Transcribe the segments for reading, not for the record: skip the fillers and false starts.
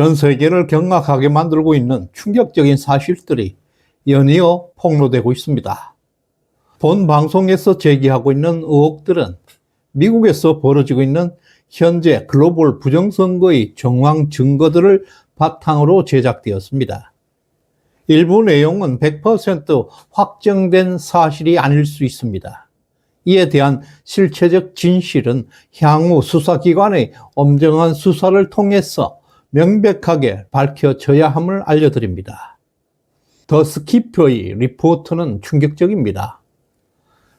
전 세계를 경악하게 만들고 있는 충격적인 사실들이 연이어 폭로되고 있습니다. 본 방송에서 제기하고 있는 의혹들은 미국에서 벌어지고 있는 현재 글로벌 부정선거의 정황 증거들을 바탕으로 제작되었습니다. 일부 내용은 100% 확정된 사실이 아닐 수 있습니다. 이에 대한 실체적 진실은 향후 수사기관의 엄정한 수사를 통해서 명백하게 밝혀져야 함을 알려드립니다. 더 스키퍼의 리포트는 충격적입니다.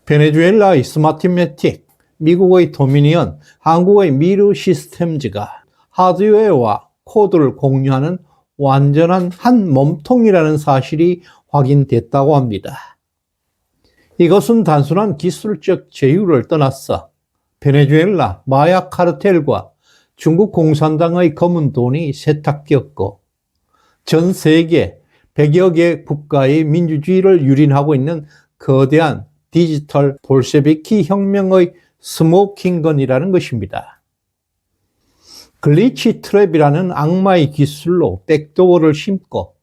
베네수엘라의 스마트매틱, 미국의 도미니언, 한국의 미르 시스템즈가 하드웨어와 코드를 공유하는 완전한 한 몸통이라는 사실이 확인됐다고 합니다. 이것은 단순한 기술적 제휴를 떠나서 베네수엘라 마약 카르텔과 중국 공산당의 검은 돈이 세탁되었고 전 세계 100여 개 국가의 민주주의를 유린하고 있는 거대한 디지털 볼셰비키 혁명의 스모킹건이라는 것입니다. 글리치 트랩이라는 악마의 기술로 백도어를 심고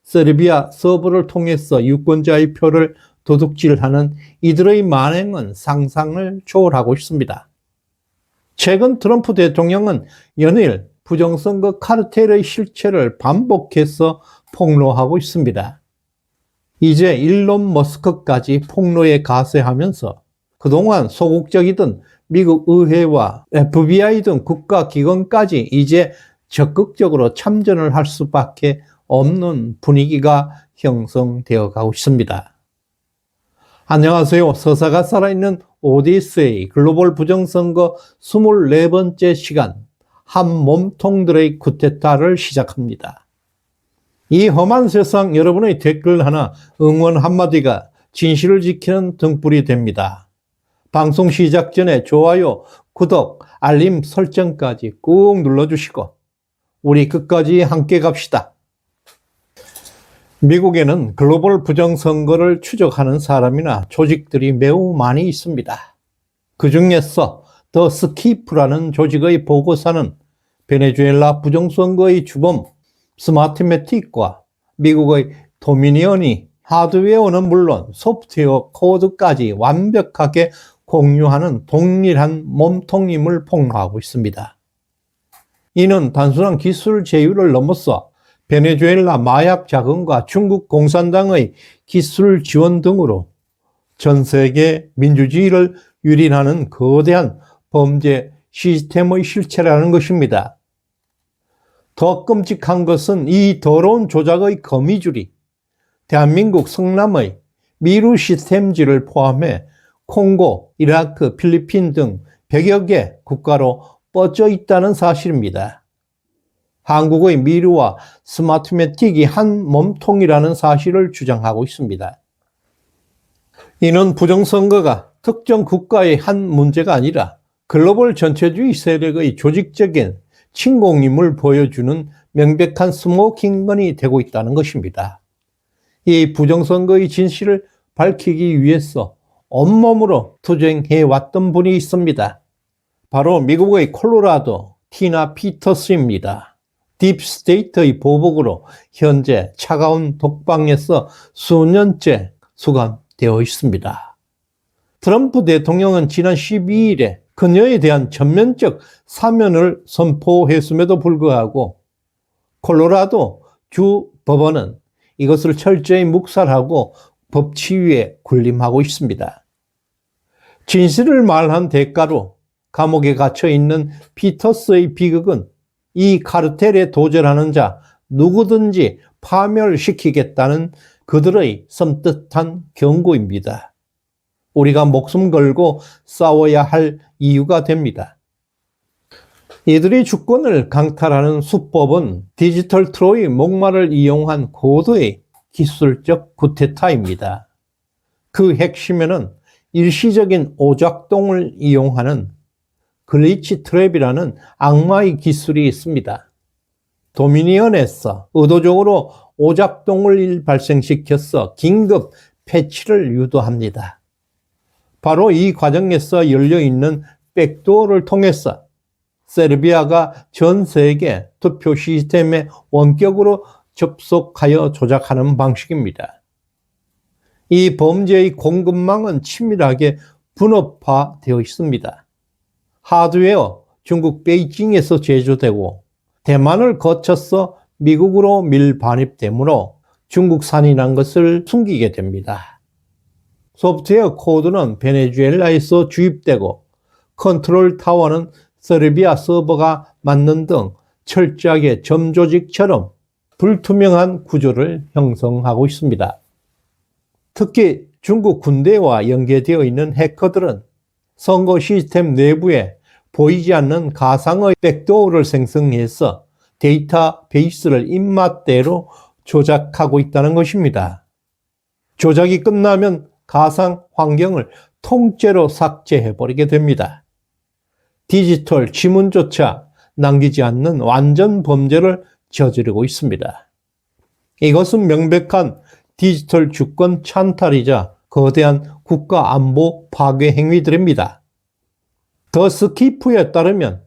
세르비아 서버를 통해서 유권자의 표를 도둑질하는 이들의 만행은 상상을 초월하고 있습니다. 최근 트럼프 대통령은 연일 부정선거 카르텔의 실체를 반복해서 폭로하고 있습니다. 이제 일론 머스크까지 폭로에 가세하면서 그동안 소극적이던 미국 의회와 FBI 등 국가기관까지 이제 적극적으로 참전을 할 수밖에 없는 분위기가 형성되어 가고 있습니다. 안녕하세요. 서사가 살아있는 오디세이 글로벌 부정선거 24번째 시간 한 몸통들의 쿠데타를 시작합니다. 이 험한 세상 여러분의 댓글 하나, 응원 한마디가 진실을 지키는 등불이 됩니다. 방송 시작 전에 좋아요, 구독, 알림 설정까지 꾹 눌러주시고 우리 끝까지 함께 갑시다. 미국에는 글로벌 부정선거를 추적하는 사람이나 조직들이 매우 많이 있습니다. 그 중에서 더 스키프라는 조직의 보고서는 베네수엘라 부정선거의 주범 스마트매틱과 미국의 도미니언이 하드웨어는 물론 소프트웨어 코드까지 완벽하게 공유하는 동일한 몸통임을 폭로하고 있습니다. 이는 단순한 기술 제휴를 넘어서 베네수엘라 마약 자금과 중국 공산당의 기술 지원 등으로 전 세계 민주주의를 유린하는 거대한 범죄 시스템의 실체라는 것입니다. 더 끔찍한 것은 이 더러운 조작의 거미줄이 대한민국 성남의 미르 시스템즈를 포함해 콩고, 이라크, 필리핀 등 100여 개 국가로 뻗어 있다는 사실입니다. 한국의 미르와 스마트매틱이 한 몸통이라는 사실을 주장하고 있습니다. 이는 부정선거가 특정 국가의 한 문제가 아니라 글로벌 전체주의 세력의 조직적인 침공임을 보여주는 명백한 스모킹건이 되고 있다는 것입니다. 이 부정선거의 진실을 밝히기 위해서 온몸으로 투쟁해왔던 분이 있습니다. 바로 미국의 콜로라도 티나 피터스입니다. 딥스테이트의 보복으로 현재 차가운 독방에서 수년째 수감되어 있습니다. 트럼프 대통령은 지난 12일에 그녀에 대한 전면적 사면을 선포했음에도 불구하고 콜로라도 주 법원은 이것을 철저히 묵살하고 법치위에 군림하고 있습니다. 진실을 말한 대가로 감옥에 갇혀 있는 피터스의 비극은 이 카르텔에 도전하는 자 누구든지 파멸시키겠다는 그들의 섬뜩한 경고입니다. 우리가 목숨 걸고 싸워야 할 이유가 됩니다. 이들이 주권을 강탈하는 수법은 디지털 트로이 목마를 이용한 고도의 기술적 쿠데타입니다. 그 핵심에는 일시적인 오작동을 이용하는 글리치 트랩이라는 악마의 기술이 있습니다. 도미니언에서 의도적으로 오작동을 발생시켜서 긴급 패치를 유도합니다. 바로 이 과정에서 열려있는 백도어를 통해서 세르비아가 전 세계 투표 시스템에 원격으로 접속하여 조작하는 방식입니다. 이 범죄의 공급망은 치밀하게 분업화되어 있습니다. 하드웨어 중국 베이징에서 제조되고 대만을 거쳐서 미국으로 밀반입되므로 중국산이란 것을 숨기게 됩니다. 소프트웨어 코드는 베네수엘라에서 주입되고 컨트롤 타워는 세르비아 서버가 맞는 등 철저하게 점조직처럼 불투명한 구조를 형성하고 있습니다. 특히 중국 군대와 연계되어 있는 해커들은 선거 시스템 내부에 보이지 않는 가상의 백도어를 생성해서 데이터베이스를 입맛대로 조작하고 있다는 것입니다. 조작이 끝나면 가상 환경을 통째로 삭제해버리게 됩니다. 디지털 지문조차 남기지 않는 완전 범죄를 저지르고 있습니다. 이것은 명백한 디지털 주권 찬탈이자 거대한 국가 안보 파괴 행위들입니다. 더 스키프에 따르면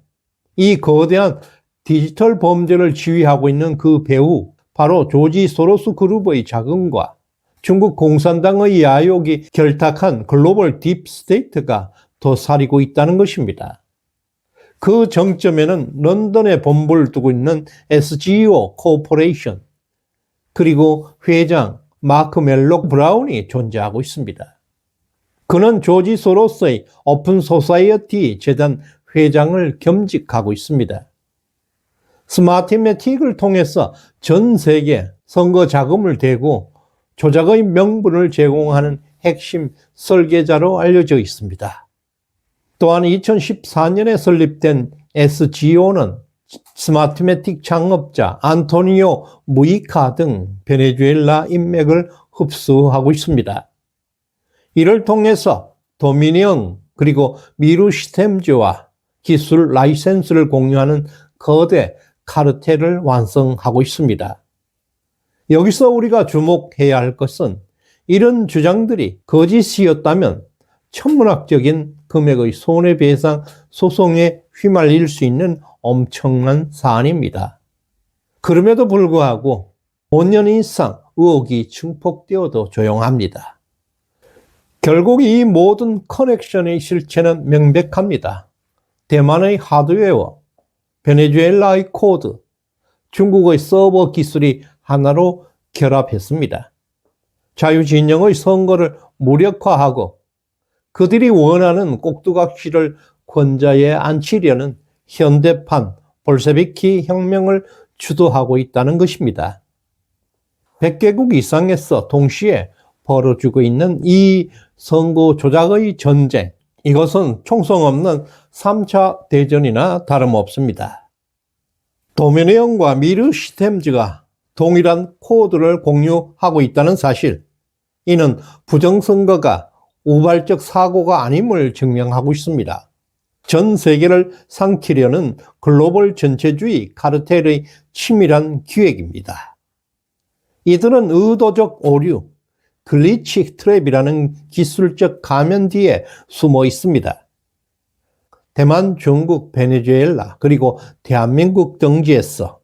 이 거대한 디지털 범죄를 지휘하고 있는 그 배후, 바로 조지 소로스 그룹의 자금과 중국 공산당의 야욕이 결탁한 글로벌 딥스테이트가 도사리고 있다는 것입니다. 그 정점에는 런던에 본부를 두고 있는 SGO 코퍼레이션, 그리고 회장 마크 멜록 브라운이 존재하고 있습니다. 그는 조지 소로스의 오픈 소사이어티 재단 회장을 겸직하고 있습니다. 스마트매틱을 통해서 전 세계 선거 자금을 대고 조작의 명분을 제공하는 핵심 설계자로 알려져 있습니다. 또한 2014년에 설립된 SGO는 스마트매틱 창업자 안토니오 무이카 등 베네수엘라 인맥을 흡수하고 있습니다. 이를 통해서 도미니언 그리고 미르시스템즈와 기술 라이센스를 공유하는 거대 카르텔을 완성하고 있습니다. 여기서 우리가 주목해야 할 것은 이런 주장들이 거짓이었다면 천문학적인 금액의 손해배상 소송에 휘말릴 수 있는 엄청난 사안입니다. 그럼에도 불구하고 5년 이상 의혹이 증폭되어도 조용합니다. 결국 이 모든 커넥션의 실체는 명백합니다. 대만의 하드웨어, 베네수엘라의 코드, 중국의 서버 기술이 하나로 결합했습니다. 자유진영의 선거를 무력화하고 그들이 원하는 꼭두각시를 권좌에 앉히려는 현대판 볼셰비키 혁명을 주도하고 있다는 것입니다. 100개국 이상에서 동시에 벌어지고 있는 이 선거 조작의 전쟁, 이것은 총성 없는 3차 대전이나 다름없습니다. 도미니언과 미르시스템즈가 동일한 코드를 공유하고 있다는 사실, 이는 부정선거가 우발적 사고가 아님을 증명하고 있습니다. 전 세계를 삼키려는 글로벌 전체주의 카르텔의 치밀한 기획입니다. 이들은 의도적 오류, 글리치 트랩이라는 기술적 가면 뒤에 숨어 있습니다. 대만, 중국, 베네수엘라, 그리고 대한민국 등지에서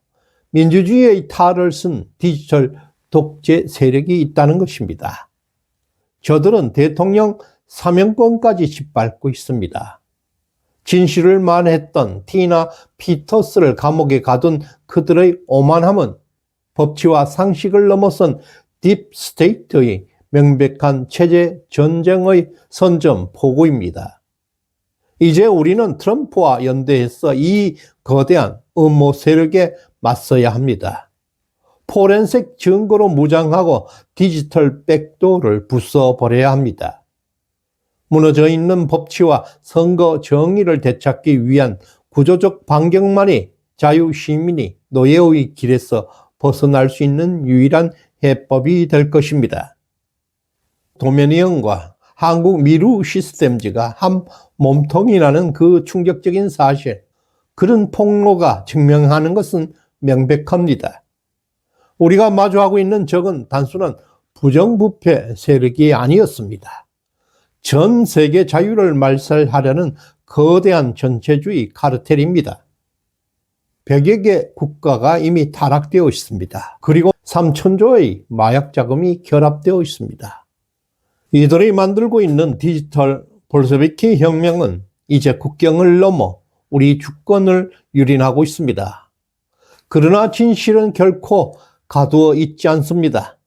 민주주의의 탈을 쓴 디지털 독재 세력이 있다는 것입니다. 저들은 대통령 사면권까지 짓밟고 있습니다. 진실을 말했던 티나 피터스를 감옥에 가둔 그들의 오만함은 법치와 상식을 넘어선 딥스테이트의 명백한 체제 전쟁의 선전포고입니다. 이제 우리는 트럼프와 연대해서 이 거대한 음모 세력에 맞서야 합니다. 포렌식 증거로 무장하고 디지털 백도어를 부숴버려야 합니다. 무너져 있는 법치와 선거 정의를 되찾기 위한 구조적 반격만이 자유시민이 노예의 길에서 벗어날 수 있는 유일한 해법이 될 것입니다. 도미니언과 한국 미르시스템즈가 한 몸통이라는 그 충격적인 사실, 그런 폭로가 증명하는 것은 명백합니다. 우리가 마주하고 있는 적은 단순한 부정부패 세력이 아니었습니다. 전 세계 자유를 말살하려는 거대한 전체주의 카르텔입니다. 100여 개 국가가 이미 타락되어 있습니다. 그리고 3천조의 마약 자금이 결합되어 있습니다. 이들이 만들고 있는 디지털 볼셰비키 혁명은 이제 국경을 넘어 우리 주권을 유린하고 있습니다. 그러나 진실은 결코 가두어 있지 않습니다.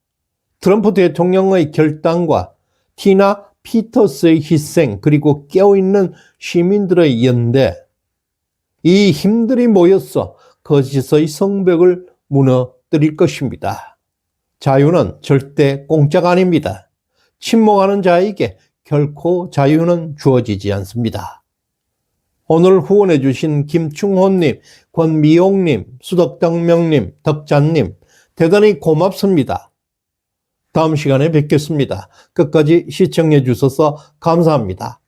트럼프 대통령의 결단과 티나 피터스의 희생, 그리고 깨어있는 시민들의 연대, 이 힘들이 모여서 거짓의 성벽을 무너뜨릴 것입니다. 자유는 절대 공짜가 아닙니다. 침묵하는 자에게 결코 자유는 주어지지 않습니다. 오늘 후원해 주신 김충호님, 권미용님, 수덕당명님, 덕자님 대단히 고맙습니다. 다음 시간에 뵙겠습니다. 끝까지 시청해 주셔서 감사합니다.